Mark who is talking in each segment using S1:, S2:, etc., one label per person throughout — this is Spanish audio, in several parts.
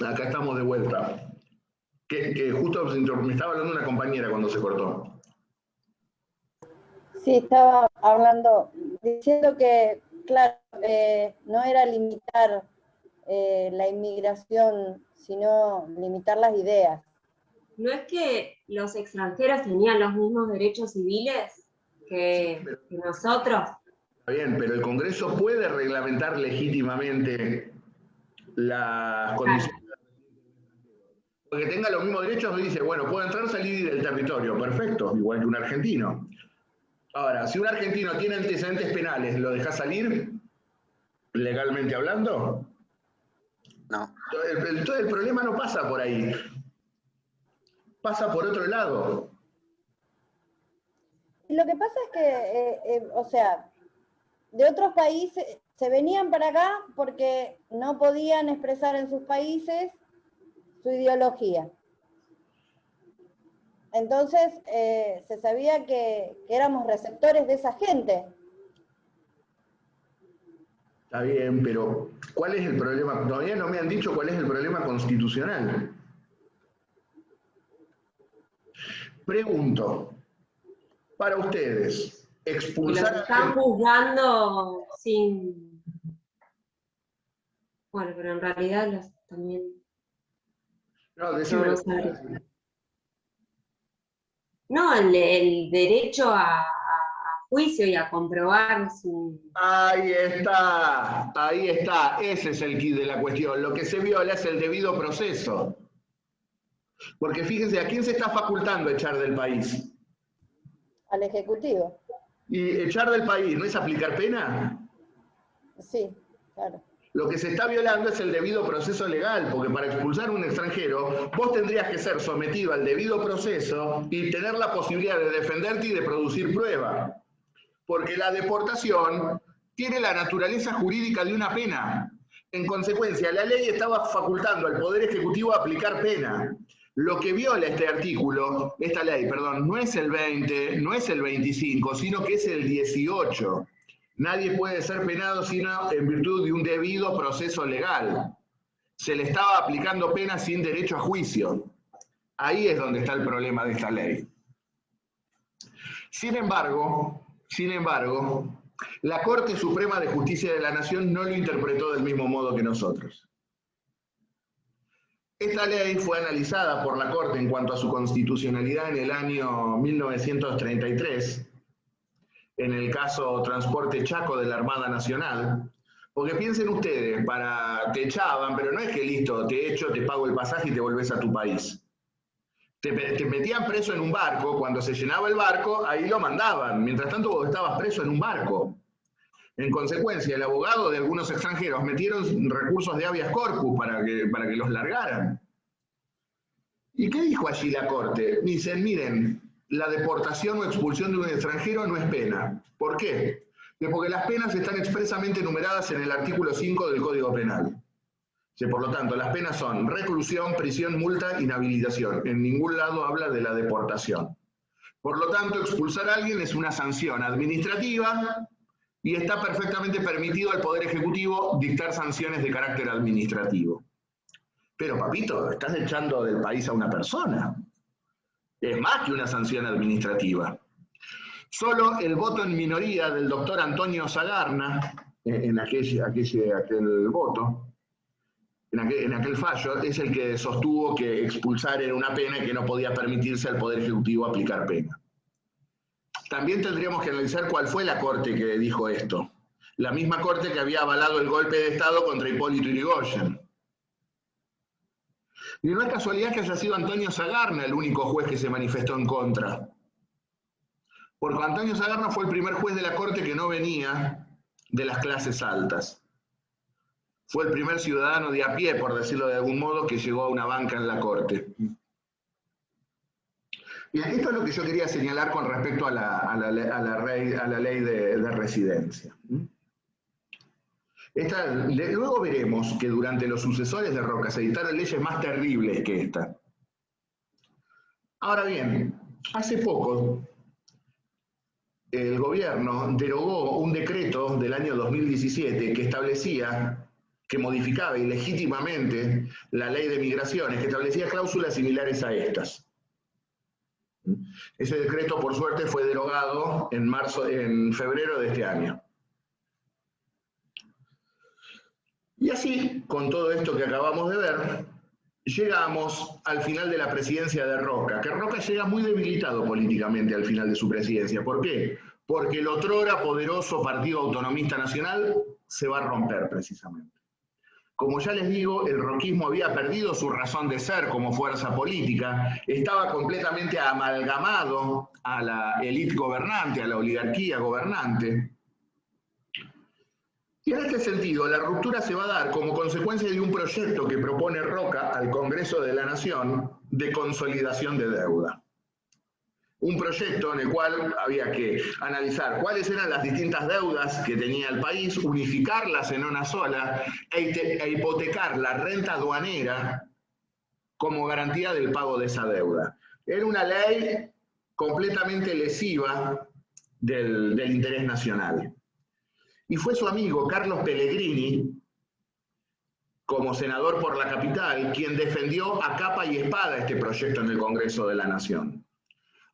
S1: Acá estamos de vuelta. Que justo me estaba hablando una compañera cuando se cortó.
S2: Sí, estaba hablando, diciendo que, claro, no era limitar la inmigración, sino limitar las ideas.
S3: ¿No es que los extranjeros tenían los mismos derechos civiles que nosotros?
S1: Está bien, pero el Congreso puede reglamentar legítimamente las condiciones. Porque tenga los mismos derechos, dice, bueno, puedo entrar, salir del territorio, perfecto, igual que un argentino. Ahora, si un argentino tiene antecedentes penales, ¿lo deja salir? ¿Legalmente hablando?
S4: No.
S1: Todo el problema no pasa por ahí. Pasa por otro lado.
S2: Lo que pasa es que, o sea, de otros países se venían para acá porque no podían expresar en sus países su ideología. Entonces, se sabía que éramos receptores de esa gente.
S1: Está bien, pero ¿cuál es el problema? Todavía no me han dicho cuál es el problema constitucional. Pregunto, para ustedes, expulsar...
S3: Los están juzgando sin... Bueno, pero en realidad los también...
S1: No, decime.
S3: No, el derecho a juicio y a comprobar su...
S1: Ahí está, ese es el quid de la cuestión. Lo que se viola es el debido proceso. Porque fíjense, ¿a quién se está facultando echar del país?
S2: Al Ejecutivo.
S1: ¿Y echar del país no es aplicar pena?
S2: Sí, claro.
S1: Lo que se está violando es el debido proceso legal, porque para expulsar a un extranjero, vos tendrías que ser sometido al debido proceso y tener la posibilidad de defenderte y de producir prueba. Porque la deportación tiene la naturaleza jurídica de una pena. En consecuencia, la ley estaba facultando al Poder Ejecutivo a aplicar pena. Lo que viola esta ley, no es el 20, no es el 25, sino que es el 18. Nadie puede ser penado sino en virtud de un debido proceso legal. Se le estaba aplicando pena sin derecho a juicio. Ahí es donde está el problema de esta ley. Sin embargo, la Corte Suprema de Justicia de la Nación no lo interpretó del mismo modo que nosotros. Esta ley fue analizada por la Corte en cuanto a su constitucionalidad en el año 1933, en el caso Transporte Chaco de la Armada Nacional, porque piensen ustedes, te echaban, pero no es que listo, te echo, te pago el pasaje y te volvés a tu país. Te metían preso en un barco, cuando se llenaba el barco, ahí lo mandaban. Mientras tanto vos estabas preso en un barco. En consecuencia, el abogado de algunos extranjeros metieron recursos de habeas corpus para que los largaran. ¿Y qué dijo allí la Corte? Dicen, miren, la deportación o expulsión de un extranjero no es pena. ¿Por qué? Porque las penas están expresamente enumeradas en el artículo 5 del Código Penal. Por lo tanto, las penas son reclusión, prisión, multa, inhabilitación. En ningún lado habla de la deportación. Por lo tanto, expulsar a alguien es una sanción administrativa y está perfectamente permitido al Poder Ejecutivo dictar sanciones de carácter administrativo. Pero, papito, estás echando del país a una persona. Es más que una sanción administrativa. Solo el voto en minoría del doctor Antonio Sagarna, en aquel voto, en aquel fallo, es el que sostuvo que expulsar era una pena y que no podía permitirse al Poder Ejecutivo aplicar pena. También tendríamos que analizar cuál fue la Corte que dijo esto. La misma corte que había avalado el golpe de Estado contra Hipólito Yrigoyen. Y no es casualidad que haya sido Antonio Sagarna el único juez que se manifestó en contra. Porque Antonio Sagarna fue el primer juez de la corte que no venía de las clases altas. Fue el primer ciudadano de a pie, por decirlo de algún modo, que llegó a una banca en la corte. Bien, esto es lo que yo quería señalar con respecto a la ley de residencia. Luego veremos que durante los sucesores de Roca se dictaron leyes más terribles que esta. Ahora bien, hace poco el gobierno derogó un decreto del año 2017 que establecía, que modificaba ilegítimamente la ley de migraciones, que establecía cláusulas similares a estas. Ese decreto, por suerte, fue derogado en febrero de este año. Y así, con todo esto que acabamos de ver, llegamos al final de la presidencia de Roca, que Roca llega muy debilitado políticamente al final de su presidencia. ¿Por qué? Porque el otrora poderoso Partido Autonomista Nacional se va a romper precisamente. Como ya les digo, el roquismo había perdido su razón de ser como fuerza política, estaba completamente amalgamado a la élite gobernante, a la oligarquía gobernante. Y en este sentido, la ruptura se va a dar como consecuencia de un proyecto que propone Roca al Congreso de la Nación de consolidación de deuda. Un proyecto en el cual había que analizar cuáles eran las distintas deudas que tenía el país, unificarlas en una sola e hipotecar la renta aduanera como garantía del pago de esa deuda. Era una ley completamente lesiva del interés nacional. Y fue su amigo Carlos Pellegrini, como senador por la capital, quien defendió a capa y espada este proyecto en el Congreso de la Nación.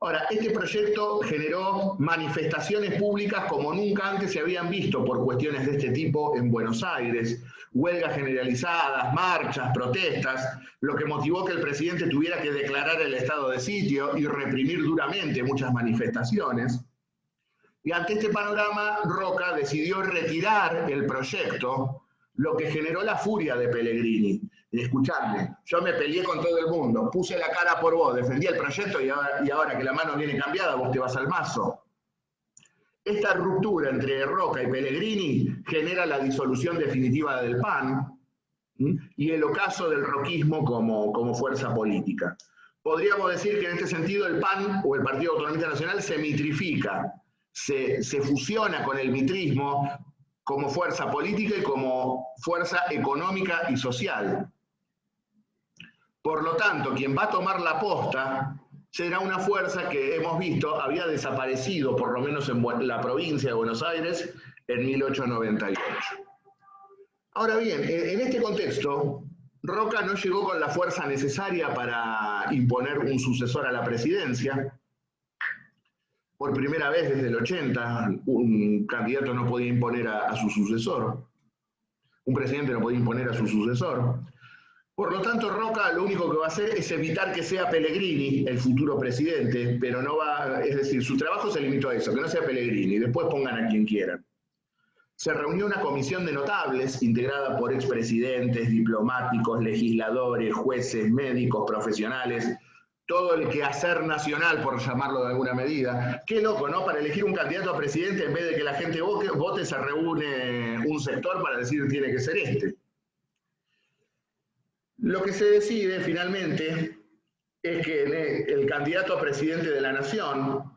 S1: Ahora, este proyecto generó manifestaciones públicas como nunca antes se habían visto por cuestiones de este tipo en Buenos Aires, huelgas generalizadas, marchas, protestas, lo que motivó que el presidente tuviera que declarar el estado de sitio y reprimir duramente muchas manifestaciones. Y ante este panorama, Roca decidió retirar el proyecto, lo que generó la furia de Pellegrini. Y escuchadme, yo me peleé con todo el mundo, puse la cara por vos, defendí el proyecto y ahora que la mano viene cambiada, vos te vas al mazo. Esta ruptura entre Roca y Pellegrini genera la disolución definitiva del PAN y el ocaso del roquismo como fuerza política. Podríamos decir que en este sentido el PAN o el Partido Autonomista Nacional se mitrifica, se fusiona con el mitrismo como fuerza política y como fuerza económica y social. Por lo tanto, quien va a tomar la posta será una fuerza que hemos visto había desaparecido, por lo menos en la provincia de Buenos Aires, en 1898. Ahora bien, en este contexto, Roca no llegó con la fuerza necesaria para imponer un sucesor a la presidencia. Por primera vez desde el 80, un candidato no podía imponer a su sucesor. Un presidente no podía imponer a su sucesor. Por lo tanto, Roca lo único que va a hacer es evitar que sea Pellegrini el futuro presidente, pero no va, es decir, su trabajo se limitó a eso, que no sea Pellegrini, después pongan a quien quieran. Se reunió una comisión de notables integrada por expresidentes, diplomáticos, legisladores, jueces, médicos, profesionales, todo el quehacer nacional, por llamarlo de alguna medida. Qué loco, ¿no? Para elegir un candidato a presidente, en vez de que la gente vote, se reúne un sector para decir tiene que ser este. Lo que se decide finalmente es que el candidato a presidente de la Nación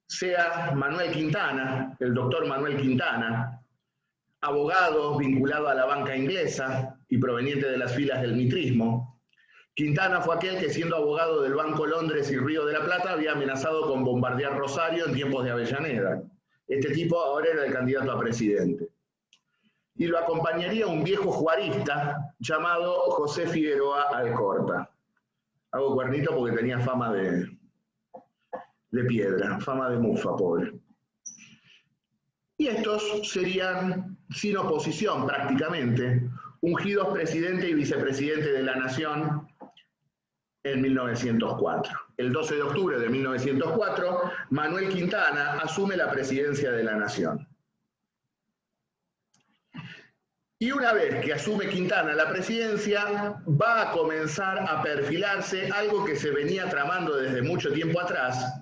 S1: sea Manuel Quintana, el doctor Manuel Quintana, abogado vinculado a la banca inglesa y proveniente de las filas del mitrismo. Quintana fue aquel que, siendo abogado del Banco Londres y Río de la Plata, había amenazado con bombardear Rosario en tiempos de Avellaneda. Este tipo ahora era el candidato a presidente. Y lo acompañaría un viejo juarista llamado José Figueroa Alcorta. Hago cuernito porque tenía fama de piedra, fama de mufa, pobre. Y estos serían, sin oposición prácticamente, ungidos presidente y vicepresidente de la Nación en 1904. El 12 de octubre de 1904, Manuel Quintana asume la presidencia de la Nación. Y una vez que asume Quintana la presidencia, va a comenzar a perfilarse algo que se venía tramando desde mucho tiempo atrás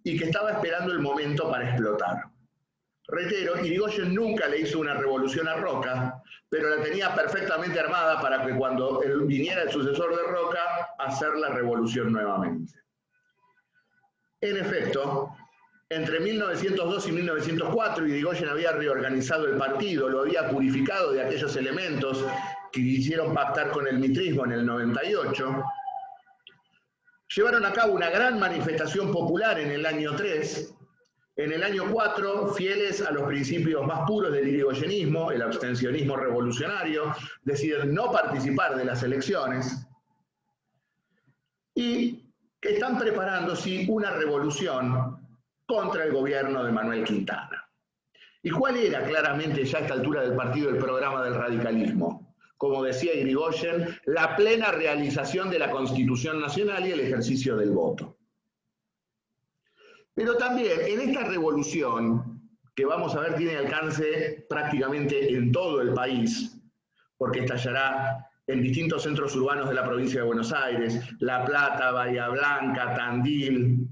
S1: y que estaba esperando el momento para explotar. Reitero, Irigoyen nunca le hizo una revolución a Roca, pero la tenía perfectamente armada para que cuando viniera el sucesor de Roca, hacer la revolución nuevamente. En efecto, entre 1902 y 1904, Irigoyen había reorganizado el partido, lo había purificado de aquellos elementos que hicieron pactar con el mitrismo en el 98. Llevaron a cabo una gran manifestación popular en el año 3. En el año 4, fieles a los principios más puros del irigoyenismo, el abstencionismo revolucionario, deciden no participar de las elecciones y están preparando, sí, una revolución contra el gobierno de Manuel Quintana. ¿Y cuál era claramente ya a esta altura del partido el programa del radicalismo? Como decía Irigoyen, la plena realización de la Constitución Nacional y el ejercicio del voto. Pero también en esta revolución, que vamos a ver tiene alcance prácticamente en todo el país, porque estallará en distintos centros urbanos de la provincia de Buenos Aires, La Plata, Bahía Blanca, Tandil,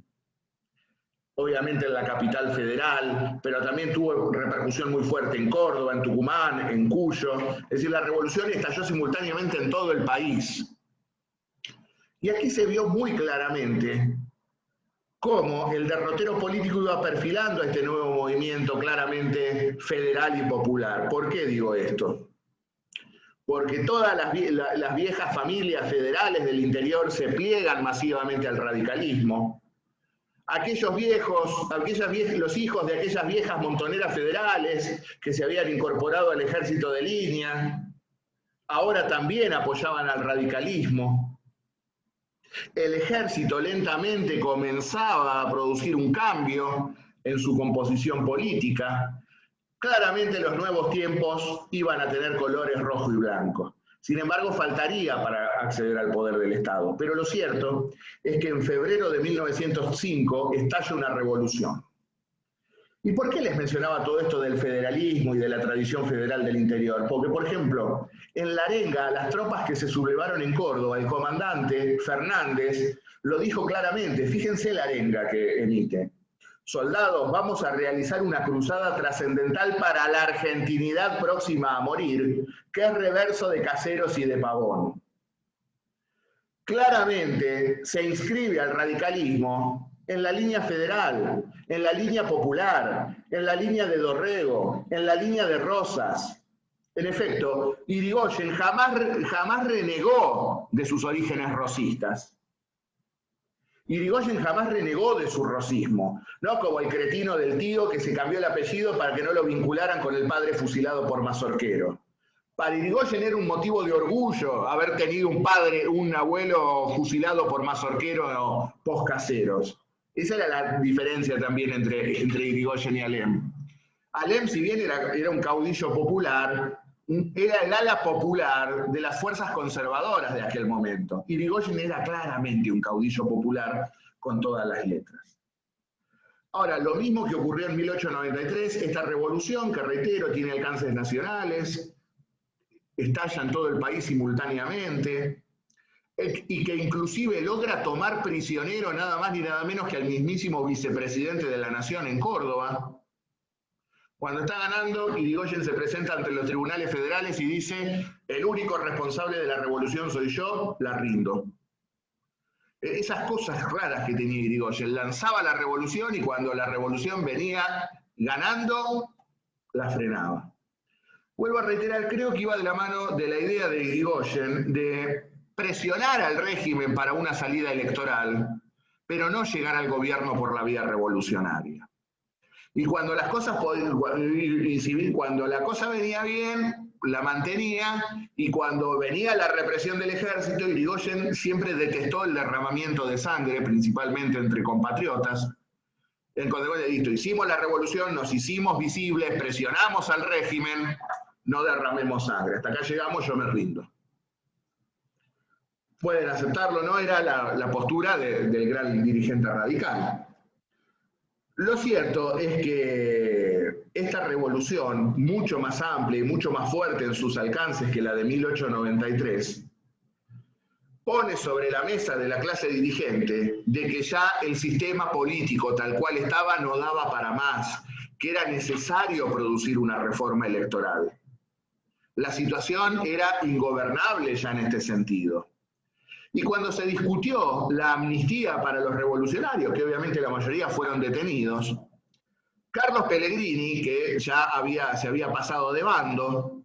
S1: obviamente en la capital federal, pero también tuvo repercusión muy fuerte en Córdoba, en Tucumán, en Cuyo. Es decir, la revolución estalló simultáneamente en todo el país. Y aquí se vio muy claramente cómo el derrotero político iba perfilando a este nuevo movimiento claramente federal y popular. ¿Por qué digo esto? Porque todas las viejas familias federales del interior se pliegan masivamente al radicalismo. Los hijos de aquellas viejas montoneras federales que se habían incorporado al ejército de línea, ahora también apoyaban al radicalismo. El ejército lentamente comenzaba a producir un cambio en su composición política. Claramente los nuevos tiempos iban a tener colores rojo y blanco. Sin embargo, faltaría para acceder al poder del Estado. Pero lo cierto es que en febrero de 1905 estalla una revolución. ¿Y por qué les mencionaba todo esto del federalismo y de la tradición federal del interior? Porque, por ejemplo, en La Arenga, las tropas que se sublevaron en Córdoba, el comandante Fernández lo dijo claramente, fíjense La Arenga que emite. Soldados, vamos a realizar una cruzada trascendental para la argentinidad próxima a morir, que es reverso de Caseros y de Pavón. Claramente se inscribe al radicalismo en la línea federal, en la línea popular, en la línea de Dorrego, en la línea de Rosas. En efecto, Irigoyen jamás renegó de sus orígenes rosistas. Irigoyen jamás renegó de su rosismo, no como el cretino del tío que se cambió el apellido para que no lo vincularan con el padre fusilado por Mazorquero. Para Irigoyen era un motivo de orgullo haber tenido un abuelo fusilado por Mazorquero post-Caseros. Esa era la diferencia también entre Irigoyen y Alem. Alem, si bien era un caudillo popular, era el ala popular de las fuerzas conservadoras de aquel momento. Irigoyen era claramente un caudillo popular con todas las letras. Ahora, lo mismo que ocurrió en 1893, esta revolución, que reitero, tiene alcances nacionales, estalla en todo el país simultáneamente, y que inclusive logra tomar prisionero nada más ni nada menos que al mismísimo vicepresidente de la Nación en Córdoba. Cuando está ganando, Irigoyen se presenta ante los tribunales federales y dice: el único responsable de la revolución soy yo, la rindo. Esas cosas raras que tenía Irigoyen, lanzaba la revolución y cuando la revolución venía ganando, la frenaba. Vuelvo a reiterar, creo que iba de la mano de la idea de Irigoyen de presionar al régimen para una salida electoral, pero no llegar al gobierno por la vía revolucionaria. Y cuando las cosas, cuando la cosa venía bien, la mantenía, y cuando venía la represión del ejército, Irigoyen siempre detestó el derramamiento de sangre, principalmente entre compatriotas. Entonces, listo, hicimos la revolución, nos hicimos visibles, presionamos al régimen, no derramemos sangre. Hasta acá llegamos, yo me rindo. Pueden aceptarlo, ¿no? Era la postura del gran dirigente radical. Lo cierto es que esta revolución, mucho más amplia y mucho más fuerte en sus alcances que la de 1893, pone sobre la mesa de la clase dirigente de que ya el sistema político tal cual estaba no daba para más, que era necesario producir una reforma electoral. La situación era ingobernable ya en este sentido. Y cuando se discutió la amnistía para los revolucionarios, que obviamente la mayoría fueron detenidos, Carlos Pellegrini, que ya se había pasado de bando,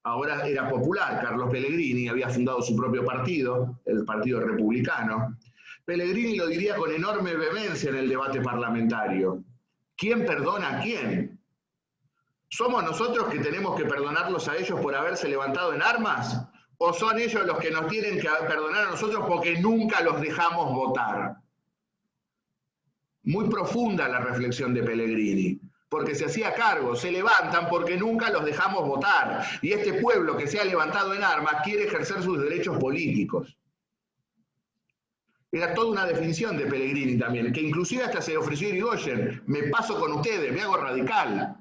S1: ahora era popular, Carlos Pellegrini había fundado su propio partido, el Partido Republicano. Pellegrini lo diría con enorme vehemencia en el debate parlamentario. ¿Quién perdona a quién? ¿Somos nosotros que tenemos que perdonarlos a ellos por haberse levantado en armas? ¿O son ellos los que nos tienen que perdonar a nosotros porque nunca los dejamos votar? Muy profunda la reflexión de Pellegrini, porque se hacía cargo, se levantan porque nunca los dejamos votar, y este pueblo que se ha levantado en armas quiere ejercer sus derechos políticos. Era toda una definición de Pellegrini también, que inclusive hasta se ofreció a Irigoyen: me paso con ustedes, me hago radical.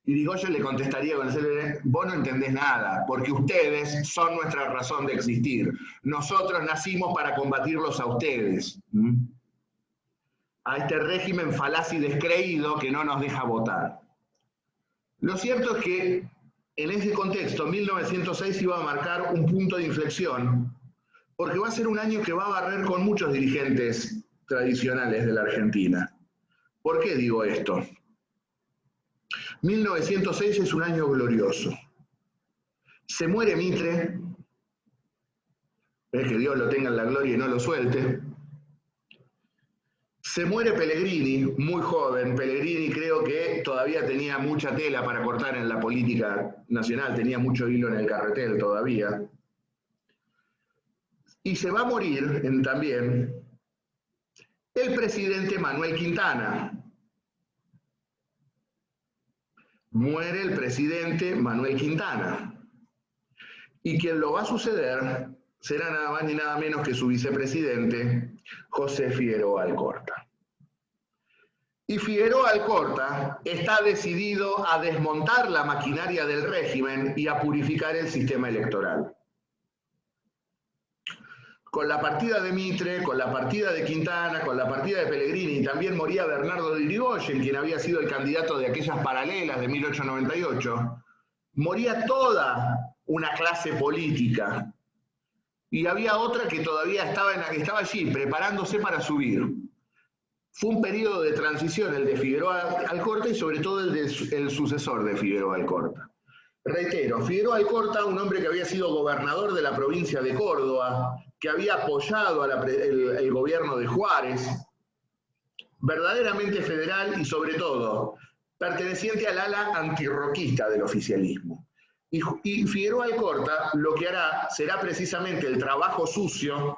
S1: Y Irigoyen le contestaría con el vos no entendés nada, porque ustedes son nuestra razón de existir. Nosotros nacimos para combatirlos a ustedes. A este régimen falaz y descreído que no nos deja votar. Lo cierto es que en ese contexto, 1906 iba a marcar un punto de inflexión, porque va a ser un año que va a barrer con muchos dirigentes tradicionales de la Argentina. ¿Por qué digo esto? 1906 es un año glorioso. Se muere Mitre, es que Dios lo tenga en la gloria y no lo suelte. Se muere Pellegrini, muy joven. Pellegrini creo que todavía tenía mucha tela para cortar en la política nacional, tenía mucho hilo en el carretel todavía. Y se va a morir también el presidente Manuel Quintana. Muere el presidente Manuel Quintana. Y quien lo va a suceder será nada más ni nada menos que su vicepresidente, José Figueroa Alcorta. Y Figueroa Alcorta está decidido a desmontar la maquinaria del régimen y a purificar el sistema electoral. Con la partida de Mitre, con la partida de Quintana, con la partida de Pellegrini, también moría Bernardo de Irigoyen, quien había sido el candidato de aquellas paralelas de 1898, moría toda una clase política. Y había otra que todavía estaba allí, preparándose para subir. Fue un periodo de transición el de Figueroa Alcorta y sobre todo el sucesor de Figueroa Alcorta. Reitero, Figueroa Alcorta, un hombre que había sido gobernador de la provincia de Córdoba, que había apoyado el gobierno de Juárez, verdaderamente federal y sobre todo perteneciente al ala antirroquista del oficialismo. Y Figueroa Alcorta lo que hará será precisamente el trabajo sucio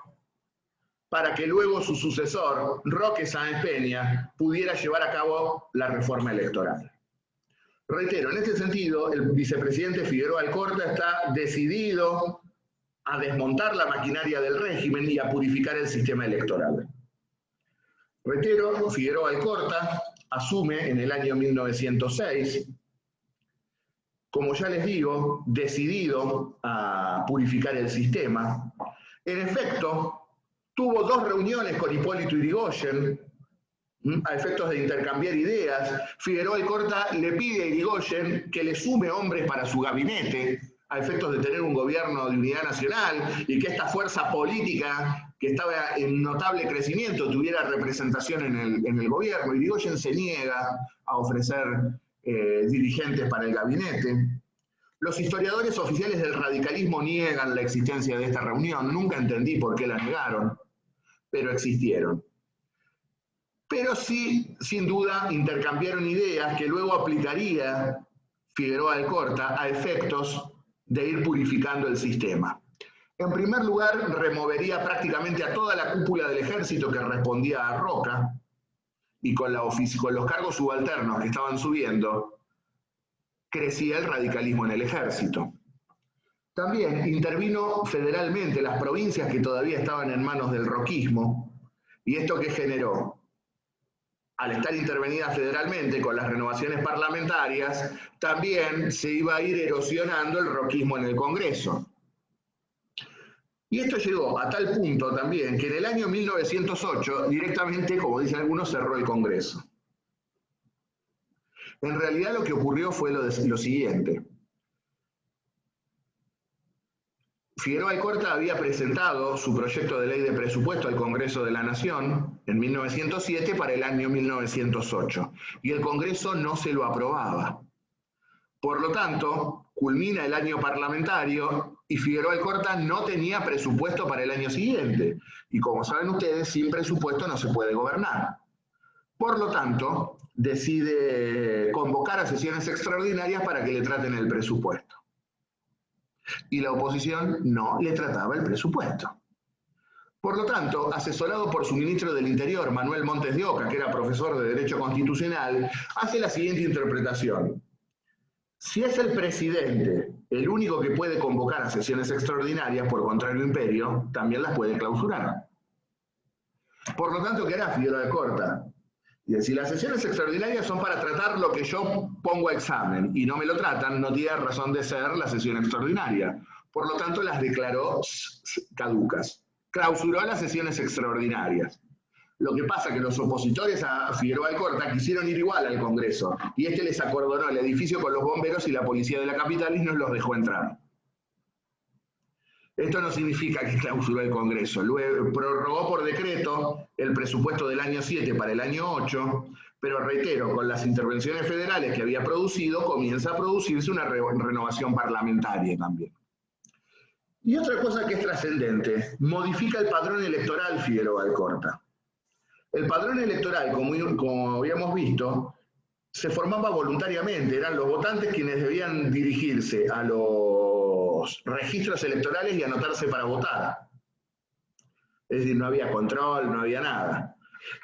S1: para que luego su sucesor, Roque Sáenz Peña, pudiera llevar a cabo la reforma electoral. Reitero, en este sentido, el vicepresidente Figueroa Alcorta está decidido a desmontar la maquinaria del régimen y a purificar el sistema electoral. Reitero, Figueroa Alcorta asume en el año 1906, como ya les digo, decidido a purificar el sistema. En efecto, tuvo 2 reuniones con Hipólito Yrigoyen, a efectos de intercambiar ideas. Figueroa Alcorta le pide a Yrigoyen que le sume hombres para su gabinete, a efectos de tener un gobierno de unidad nacional y que esta fuerza política, que estaba en notable crecimiento, tuviera representación en el gobierno. Yrigoyen se niega a ofrecer dirigentes para el gabinete. Los historiadores oficiales del radicalismo niegan la existencia de esta reunión. Nunca entendí por qué la negaron, pero existieron. Pero sí, sin duda, intercambiaron ideas que luego aplicaría Figueroa Alcorta a efectos de ir purificando el sistema. En primer lugar, removería prácticamente a toda la cúpula del ejército que respondía a Roca, y con los cargos subalternos que estaban subiendo, crecía el radicalismo en el ejército. También intervino federalmente las provincias que todavía estaban en manos del roquismo, y esto que generó al estar intervenida federalmente con las renovaciones parlamentarias, también se iba a ir erosionando el roquismo en el Congreso. Y esto llegó a tal punto también que en el año 1908 directamente, como dicen algunos, cerró el Congreso. En realidad lo que ocurrió fue lo siguiente. Figueroa Alcorta había presentado su proyecto de ley de presupuesto al Congreso de la Nación en 1907 para el año 1908, y el Congreso no se lo aprobaba. Por lo tanto, culmina el año parlamentario y Figueroa Alcorta no tenía presupuesto para el año siguiente. Y como saben ustedes, sin presupuesto no se puede gobernar. Por lo tanto, decide convocar a sesiones extraordinarias para que le traten el presupuesto. Y la oposición no le trataba el presupuesto. Por lo tanto, asesorado por su ministro del Interior, Manuel Montes de Oca, que era profesor de Derecho Constitucional, hace la siguiente interpretación. Si es el presidente el único que puede convocar a sesiones extraordinarias por contrario imperio, también las puede clausurar. Por lo tanto, ¿qué hará Figueroa Alcorta? Y si las sesiones extraordinarias son para tratar lo que yo pongo a examen y no me lo tratan, no tiene razón de ser la sesión extraordinaria. Por lo tanto, las declaró caducas. Clausuró las sesiones extraordinarias. Lo que pasa es que los opositores a Figueroa Alcorta quisieron ir igual al Congreso, y este les acordonó el edificio con los bomberos y la policía de la capital y no los dejó entrar. Esto no significa que clausuró el Congreso. Luego prorrogó por decreto el presupuesto del año 7 para el año 8, pero reitero, con las intervenciones federales que había producido, comienza a producirse una renovación parlamentaria también. Y otra cosa que es trascendente, modifica el padrón electoral Figueroa Alcorta. El padrón electoral, como habíamos visto, se formaba voluntariamente, eran los votantes quienes debían dirigirse a los registros electorales y anotarse para votar. Es decir, no había control, no había nada.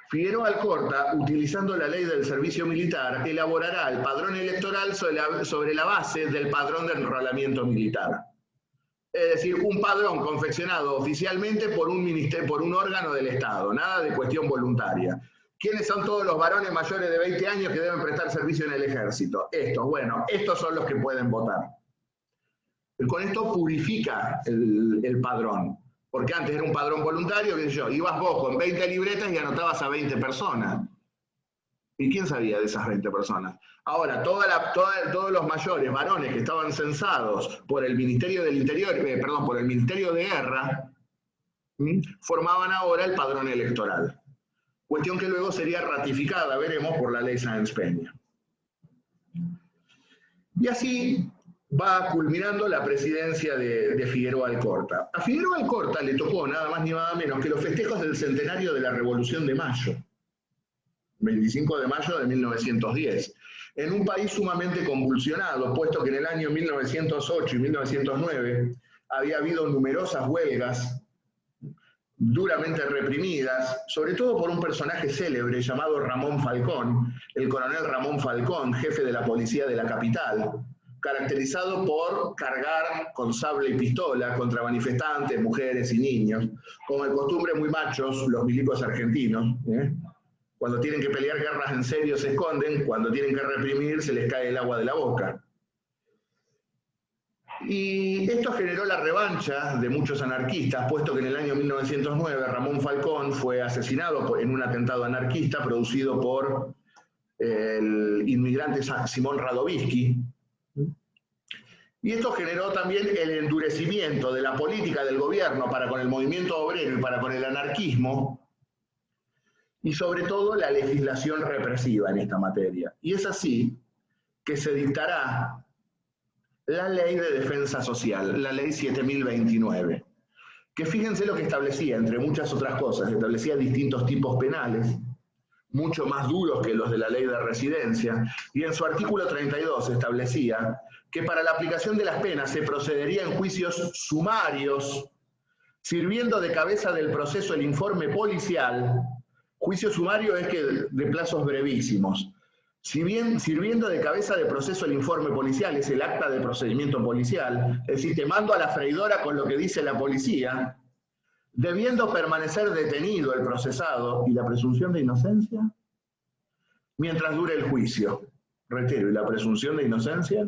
S1: Figueroa Alcorta, utilizando la ley del servicio militar, elaborará el padrón electoral sobre la base del padrón de enrolamiento militar. Es decir, un padrón confeccionado oficialmente por un órgano del Estado, nada de cuestión voluntaria. ¿Quiénes son todos los varones mayores de 20 años que deben prestar servicio en el ejército? Estos, bueno, estos son los que pueden votar. Con esto purifica el padrón, porque antes era un padrón voluntario, qué sé yo, ibas vos con 20 libretas y anotabas a 20 personas. ¿Y quién sabía de esas 20 personas? Ahora, todos los mayores varones que estaban censados por el Ministerio del Interior, por el Ministerio de Guerra, formaban ahora el padrón electoral. Cuestión que luego sería ratificada, veremos, por la ley Sáenz Peña. Y así va culminando la presidencia de Figueroa Alcorta. A Figueroa Alcorta le tocó nada más ni nada menos que los festejos del centenario de la Revolución de Mayo, 25 de mayo de 1910, en un país sumamente convulsionado, puesto que en el año 1908 y 1909 había habido numerosas huelgas duramente reprimidas, sobre todo por un personaje célebre llamado Ramón Falcón, el coronel Ramón Falcón, jefe de la policía de la capital, caracterizado por cargar con sable y pistola contra manifestantes, mujeres y niños, como de costumbre muy machos los milicos argentinos. Cuando tienen que pelear guerras en serio se esconden, cuando tienen que reprimir se les cae el agua de la boca. Y esto generó la revancha de muchos anarquistas, puesto que en el año 1909 Ramón Falcón fue asesinado en un atentado anarquista producido por el inmigrante Simón Radovisky. Y esto generó también el endurecimiento de la política del gobierno para con el movimiento obrero y para con el anarquismo, y sobre todo la legislación represiva en esta materia. Y es así que se dictará la Ley de Defensa Social, la Ley 7029, que fíjense lo que establecía, entre muchas otras cosas, establecía distintos tipos penales, mucho más duros que los de la Ley de Residencia, y en su artículo 32 establecía que para la aplicación de las penas se procedería en juicios sumarios, sirviendo de cabeza del proceso el informe policial. Juicio sumario es que de plazos brevísimos. Sirviendo de cabeza de proceso el informe policial, es el acta de procedimiento policial, es decir, te mando a la freidora con lo que dice la policía, debiendo permanecer detenido el procesado y la presunción de inocencia, mientras dure el juicio. Reitero, y la presunción de inocencia.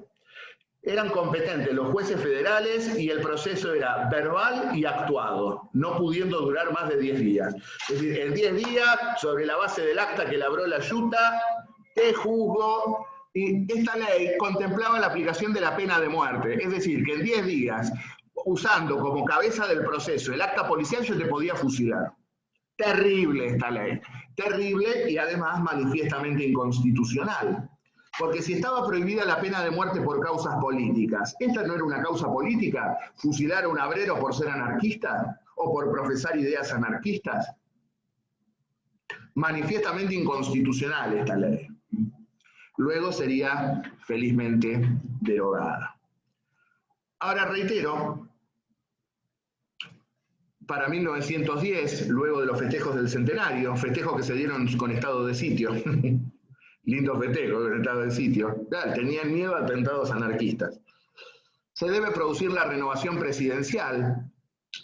S1: Eran competentes los jueces federales y el proceso era verbal y actuado, no pudiendo durar más de 10 días. Es decir, en 10 días, sobre la base del acta que labró la Yuta, te juzgo. Y esta ley contemplaba la aplicación de la pena de muerte. Es decir, que en 10 días, usando como cabeza del proceso el acta policial, yo te podía fusilar. Terrible esta ley. Terrible y además manifiestamente inconstitucional. Porque si estaba prohibida la pena de muerte por causas políticas, ¿esta no era una causa política? ¿Fusilar a un obrero por ser anarquista? ¿O por profesar ideas anarquistas? Manifiestamente inconstitucional esta ley. Luego sería felizmente derogada. Ahora reitero, para 1910, luego de los festejos del centenario, festejos que se dieron con estado de sitio, lindo festejo con estado de sitio, claro, tenían miedo a atentados anarquistas, se debe producir la renovación presidencial,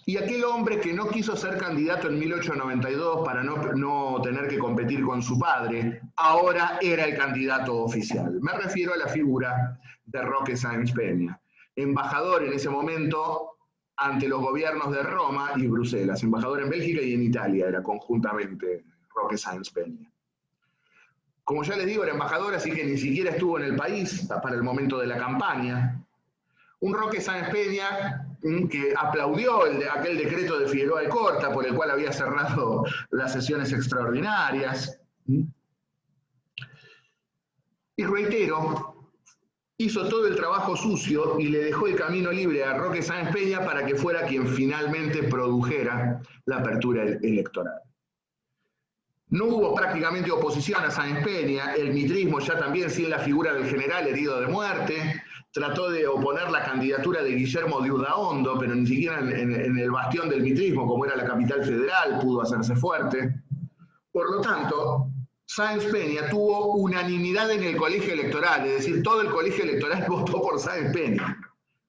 S1: y aquel hombre que no quiso ser candidato en 1892 para no tener que competir con su padre, ahora era el candidato oficial. Me refiero a la figura de Roque Sáenz Peña, embajador en ese momento ante los gobiernos de Roma y Bruselas, embajador en Bélgica y en Italia, era conjuntamente Roque Sáenz Peña. Como ya les digo, era embajador, así que ni siquiera estuvo en el país para el momento de la campaña. Un Roque Sáenz Peña que aplaudió aquel decreto de Figueroa Alcorta por el cual había cerrado las sesiones extraordinarias. Y reitero, hizo todo el trabajo sucio y le dejó el camino libre a Roque Sáenz Peña para que fuera quien finalmente produjera la apertura electoral. No hubo prácticamente oposición a Sáenz Peña, el mitrismo ya también sin la figura del general herido de muerte, trató de oponer la candidatura de Guillermo de Udaondo, pero ni siquiera en el bastión del mitrismo, como era la capital federal, pudo hacerse fuerte. Por lo tanto, Sáenz Peña tuvo unanimidad en el colegio electoral, es decir, todo el colegio electoral votó por Sáenz Peña,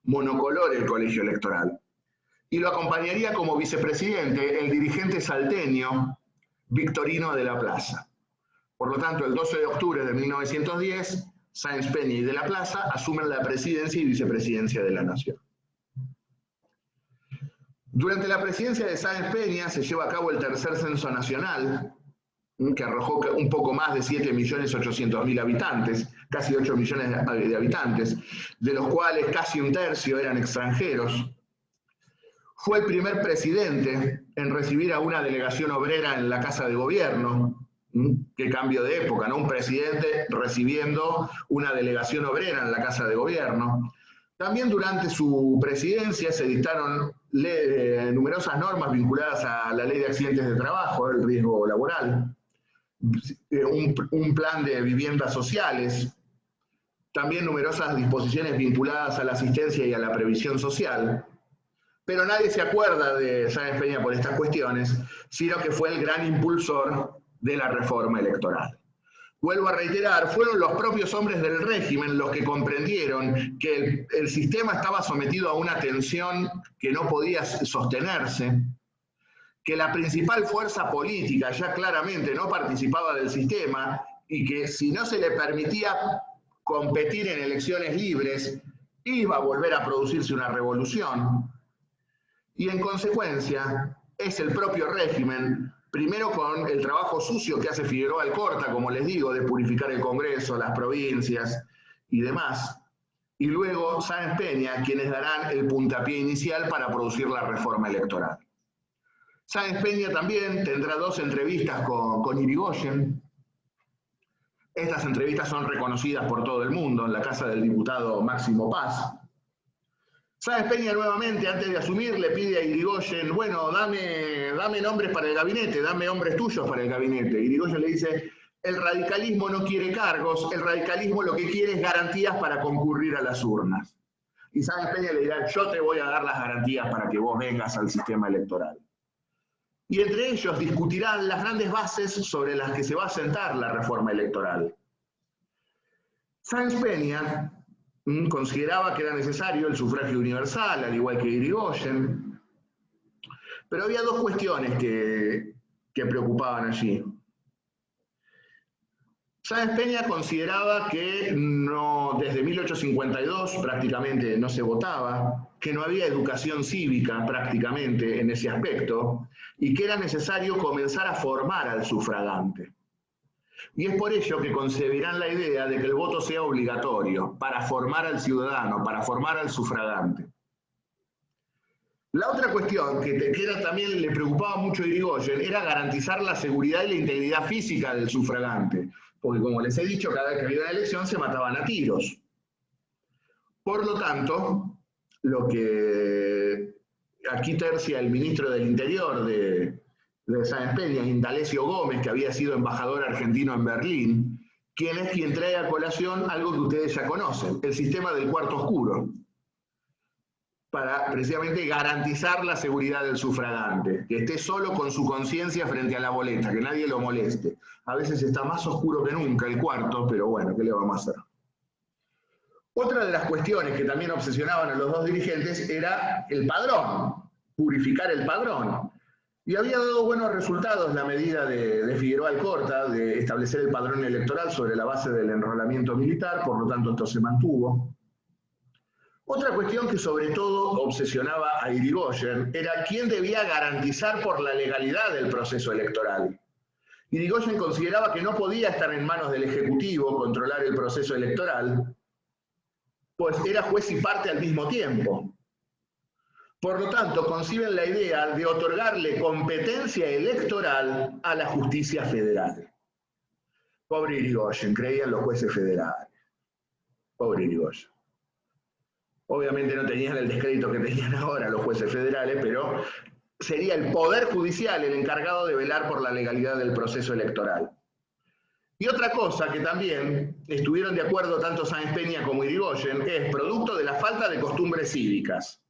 S1: monocolor el colegio electoral. Y lo acompañaría como vicepresidente el dirigente salteño Victorino de la Plaza. Por lo tanto, el 12 de octubre de 1910, Sáenz Peña y de la Plaza asumen la presidencia y vicepresidencia de la Nación. Durante la presidencia de Sáenz Peña se lleva a cabo el tercer censo nacional, que arrojó un poco más de 7.800.000 habitantes, casi 8 millones de habitantes, de los cuales casi un tercio eran extranjeros. Fue el primer presidente en recibir a una delegación obrera en la Casa de Gobierno. Qué cambio de época, ¿no? Un presidente recibiendo una delegación obrera en la Casa de Gobierno. También durante su presidencia se dictaron numerosas normas vinculadas a la ley de accidentes de trabajo, el riesgo laboral, un plan de viviendas sociales, también numerosas disposiciones vinculadas a la asistencia y a la previsión social. Pero nadie se acuerda de Sáenz Peña por estas cuestiones, sino que fue el gran impulsor de la reforma electoral. Vuelvo a reiterar, fueron los propios hombres del régimen los que comprendieron que el sistema estaba sometido a una tensión que no podía sostenerse, que la principal fuerza política ya claramente no participaba del sistema y que si no se le permitía competir en elecciones libres, iba a volver a producirse una revolución. Y en consecuencia, es el propio régimen, primero con el trabajo sucio que hace Figueroa Alcorta, como les digo, de purificar el Congreso, las provincias y demás, y luego Sáenz Peña, quienes darán el puntapié inicial para producir la reforma electoral. Sáenz Peña también tendrá 2 entrevistas con Irigoyen. Estas entrevistas son reconocidas por todo el mundo en la casa del diputado Máximo Paz. Sáenz Peña nuevamente, antes de asumir, le pide a Irigoyen, bueno, dame nombres para el gabinete, dame hombres tuyos para el gabinete. Irigoyen le dice, el radicalismo no quiere cargos, el radicalismo lo que quiere es garantías para concurrir a las urnas. Y Sáenz Peña le dirá, yo te voy a dar las garantías para que vos vengas al sistema electoral. Y entre ellos discutirán las grandes bases sobre las que se va a sentar la reforma electoral. Sáenz Peña consideraba que era necesario el sufragio universal, al igual que Irigoyen, pero había 2 cuestiones que preocupaban allí. Sáenz Peña consideraba que desde 1852 prácticamente no se votaba, que no había educación cívica prácticamente en ese aspecto, y que era necesario comenzar a formar al sufragante. Y es por ello que concebirán la idea de que el voto sea obligatorio para formar al ciudadano, para formar al sufragante. La otra cuestión que también le preocupaba mucho a Irigoyen era garantizar la seguridad y la integridad física del sufragante, porque como les he dicho, cada vez que había una elección se mataban a tiros. Por lo tanto, lo que aquí tercia el ministro del Interior de Sáenz Peña, Indalecio Gómez, que había sido embajador argentino en Berlín, quien trae a colación algo que ustedes ya conocen, el sistema del cuarto oscuro, para precisamente garantizar la seguridad del sufragante, que esté solo con su conciencia frente a la boleta, que nadie lo moleste. A veces está más oscuro que nunca el cuarto, pero bueno, ¿qué le vamos a hacer? Otra de las cuestiones que también obsesionaban a los dos dirigentes era el padrón, purificar el padrón. Y había dado buenos resultados la medida de Figueroa Alcorta de establecer el padrón electoral sobre la base del enrolamiento militar, por lo tanto esto se mantuvo. Otra cuestión que sobre todo obsesionaba a Irigoyen era quién debía garantizar por la legalidad del proceso electoral. Irigoyen consideraba que no podía estar en manos del Ejecutivo controlar el proceso electoral, pues era juez y parte al mismo tiempo. Por lo tanto, conciben la idea de otorgarle competencia electoral a la justicia federal. Pobre Irigoyen, creían los jueces federales. Pobre Irigoyen. Obviamente no tenían el descrédito que tenían ahora los jueces federales, pero sería el Poder Judicial el encargado de velar por la legalidad del proceso electoral. Y otra cosa que también estuvieron de acuerdo tanto Sáenz Peña como Irigoyen es producto de la falta de costumbres cívicas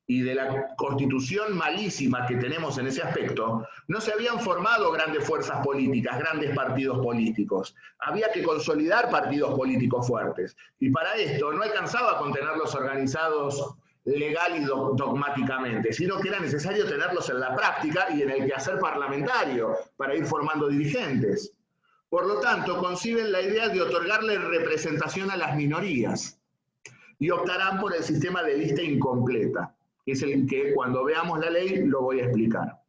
S1: y de la constitución malísima que tenemos en ese aspecto, no se habían formado grandes fuerzas políticas, grandes partidos políticos. Había que consolidar partidos políticos fuertes. Y para esto no alcanzaba con tenerlos organizados legal y dogmáticamente, sino que era necesario tenerlos en la práctica y en el quehacer parlamentario para ir formando dirigentes. Por lo tanto, conciben la idea de otorgarle representación a las minorías y optarán por el sistema de lista incompleta, que es el que cuando veamos la ley lo voy a explicar.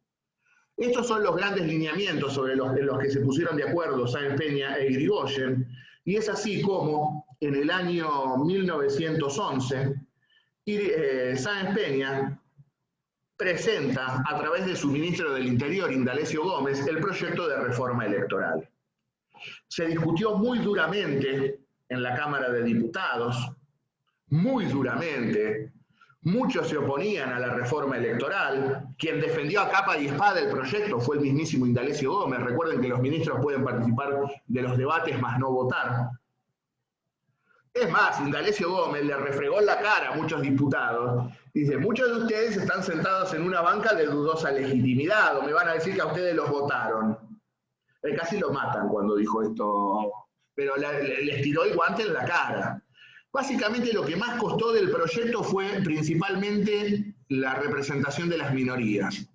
S1: Estos son los grandes lineamientos en los que se pusieron de acuerdo Sáenz Peña e Irigoyen, y es así como en el año 1911 Sáenz Peña presenta a través de su ministro del Interior, Indalecio Gómez, el proyecto de reforma electoral. Se discutió muy duramente en la Cámara de Diputados, muy duramente. Muchos se oponían a la reforma electoral. Quien defendió a capa y espada el proyecto fue el mismísimo Indalecio Gómez. Recuerden que los ministros pueden participar de los debates, más no votar. Es más, Indalecio Gómez le refregó en la cara a muchos diputados. Dice, muchos de ustedes están sentados en una banca de dudosa legitimidad, o me van a decir que a ustedes los votaron. Casi lo matan cuando dijo esto, pero les tiró el guante en la cara. Básicamente lo que más costó del proyecto fue principalmente la representación de las minorías,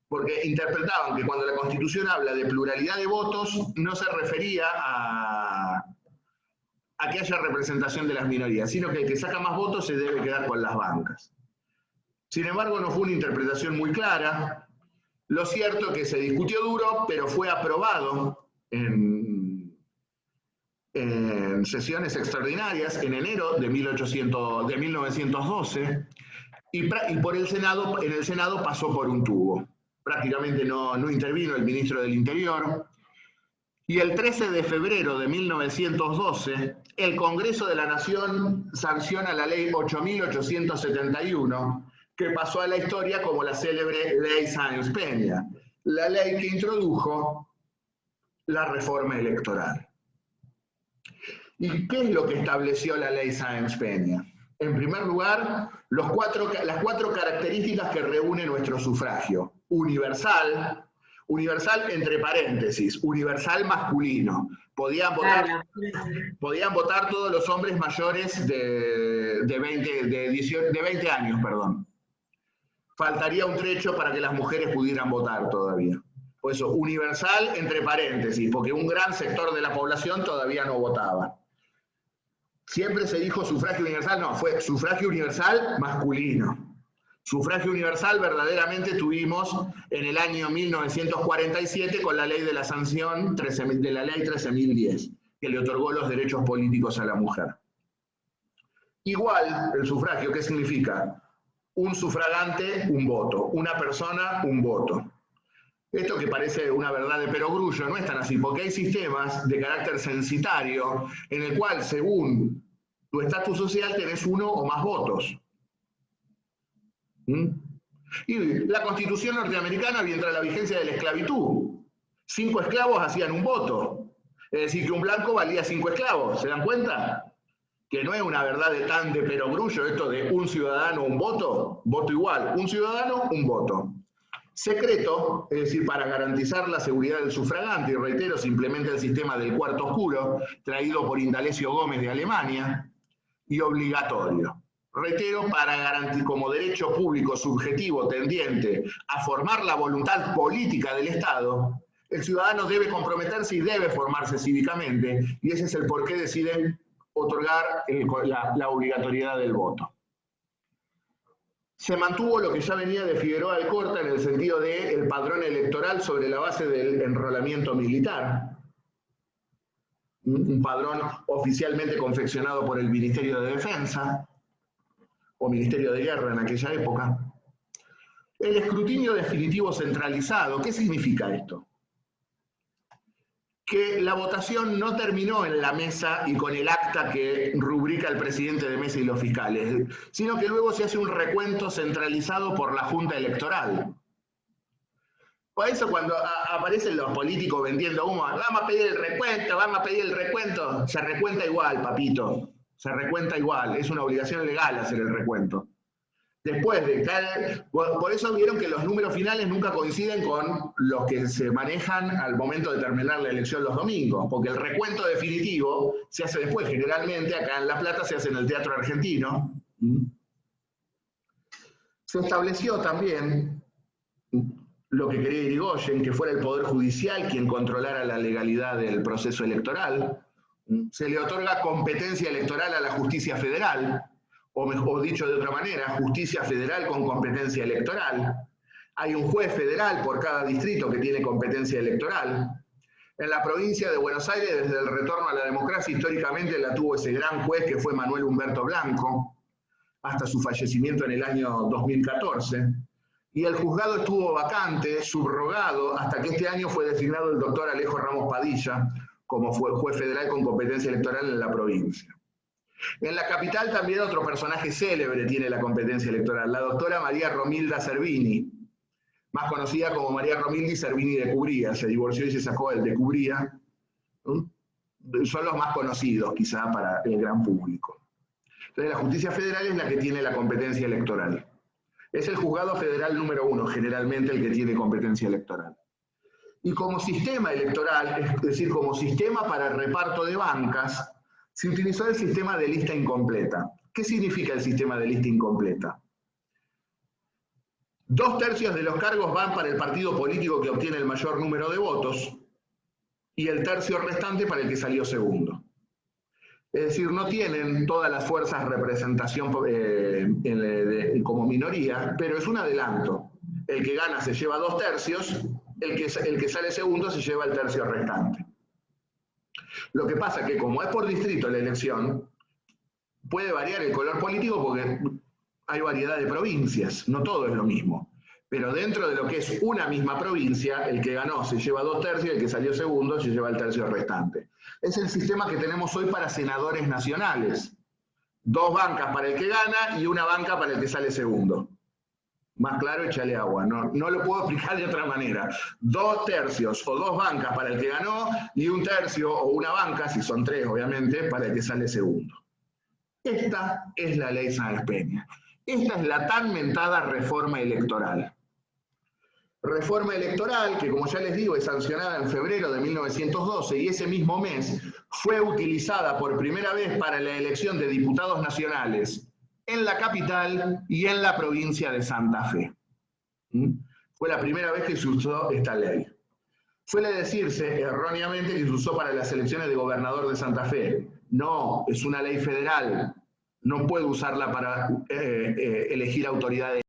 S1: porque interpretaban que cuando la Constitución habla de pluralidad de votos no se refería a que haya representación de las minorías, sino que el que saca más votos se debe quedar con las bancas. Sin embargo, no fue una interpretación muy clara. Lo cierto es que se discutió duro, pero fue aprobado en sesiones extraordinarias en enero de 1912 y por el Senado, en el Senado pasó por un tubo. Prácticamente no intervino el ministro del Interior. Y el 13 de febrero de 1912, el Congreso de la Nación sanciona la ley 8.871, que pasó a la historia como la célebre Ley Sáenz Peña, la ley que introdujo la reforma electoral. ¿Y qué es lo que estableció la Ley Sáenz Peña? En primer lugar, las cuatro características que reúne nuestro sufragio. Universal entre paréntesis, universal masculino. Podían votar todos los hombres mayores de 20 años, perdón. Faltaría un trecho para que las mujeres pudieran votar todavía. Por eso, universal entre paréntesis, porque un gran sector de la población todavía no votaba. Siempre se dijo sufragio universal, no, fue sufragio universal masculino. Sufragio universal verdaderamente tuvimos en el año 1947 con la ley de la sanción de la ley 13.010, que le otorgó los derechos políticos a la mujer. Igual, el sufragio, ¿qué significa? Un sufragante, un voto. Una persona, un voto. Esto que parece una verdad de perogrullo no es tan así, porque hay sistemas de carácter censitario en el cual, según tu estatus social, tenés uno o más votos. Y la Constitución norteamericana entra la vigencia de la esclavitud. 5 esclavos hacían un voto. Es decir, que un blanco valía 5 esclavos. ¿Se dan cuenta? Que no es una verdad de tan de perogrullo esto de un ciudadano, un voto, voto igual. Un ciudadano, un voto. Secreto, es decir, para garantizar la seguridad del sufragante, y reitero, se implementa el sistema del cuarto oscuro, traído por Indalecio Gómez de Alemania, y obligatorio. Reitero, para garantizar como derecho público subjetivo tendiente a formar la voluntad política del Estado, el ciudadano debe comprometerse y debe formarse cívicamente, y ese es el por qué deciden otorgar la obligatoriedad del voto. Se mantuvo lo que ya venía de Figueroa Alcorta en el sentido del padrón electoral sobre la base del enrolamiento militar. Un padrón oficialmente confeccionado por el Ministerio de Defensa, o Ministerio de Guerra en aquella época. El escrutinio definitivo centralizado, ¿qué significa esto? Que la votación no terminó en la mesa y con el acta que rubrica el presidente de mesa y los fiscales, sino que luego se hace un recuento centralizado por la Junta Electoral. Por eso cuando aparecen los políticos vendiendo humo, vamos a pedir el recuento, se recuenta igual, papito, se recuenta igual, es una obligación legal hacer el recuento. Después de por eso vieron que los números finales nunca coinciden con los que se manejan al momento de terminar la elección los domingos, porque el recuento definitivo se hace después, generalmente acá en La Plata se hace en el Teatro Argentino. Se estableció también lo que quería Irigoyen, que fuera el Poder Judicial quien controlara la legalidad del proceso electoral. Se le otorga competencia electoral a la Justicia Federal, o dicho de otra manera, Justicia Federal con competencia electoral. Hay un juez federal por cada distrito que tiene competencia electoral. En la provincia de Buenos Aires, desde el retorno a la democracia, históricamente la tuvo ese gran juez que fue Manuel Humberto Blanco, hasta su fallecimiento en el año 2014. Y el juzgado estuvo vacante, subrogado, hasta que este año fue designado el doctor Alejo Ramos Padilla como juez federal con competencia electoral en la provincia. En la capital también otro personaje célebre tiene la competencia electoral, la doctora María Romilda Servini, más conocida como María Romilda Servini de Cubría, se divorció y se sacó el de Cubría. Son los más conocidos quizá para el gran público. Entonces la Justicia Federal es la que tiene la competencia electoral. Es el juzgado federal número 1, generalmente el que tiene competencia electoral. Y como sistema electoral, es decir, como sistema para el reparto de bancas, se utilizó el sistema de lista incompleta. ¿Qué significa el sistema de lista incompleta? 2/3 de los cargos van para el partido político que obtiene el mayor número de votos y el tercio restante para el que salió segundo. Es decir, no tienen todas las fuerzas representación como minoría, pero es un adelanto. El que gana se lleva 2/3, el que sale segundo se lleva el tercio restante. Lo que pasa es que como es por distrito la elección, puede variar el color político porque hay variedad de provincias, no todo es lo mismo. Pero dentro de lo que es una misma provincia, el que ganó se lleva 2/3 y el que salió segundo se lleva el tercio restante. Es el sistema que tenemos hoy para senadores nacionales. 2 bancas para el que gana y 1 banca para el que sale segundo. Más claro, échale agua. No lo puedo explicar de otra manera. 2/3 o 2 bancas para el que ganó y 1/3 o 1 banca, si son 3 obviamente, para el que sale segundo. Esta es la ley Sáenz Peña. Esta es la tan mentada reforma electoral. Reforma electoral que, como ya les digo, es sancionada en febrero de 1912 y ese mismo mes fue utilizada por primera vez para la elección de diputados nacionales en la capital y en la provincia de Santa Fe. Fue la primera vez que se usó esta ley. Suele decirse erróneamente que se usó para las elecciones de gobernador de Santa Fe. No, es una ley federal. No puede usarla para elegir autoridades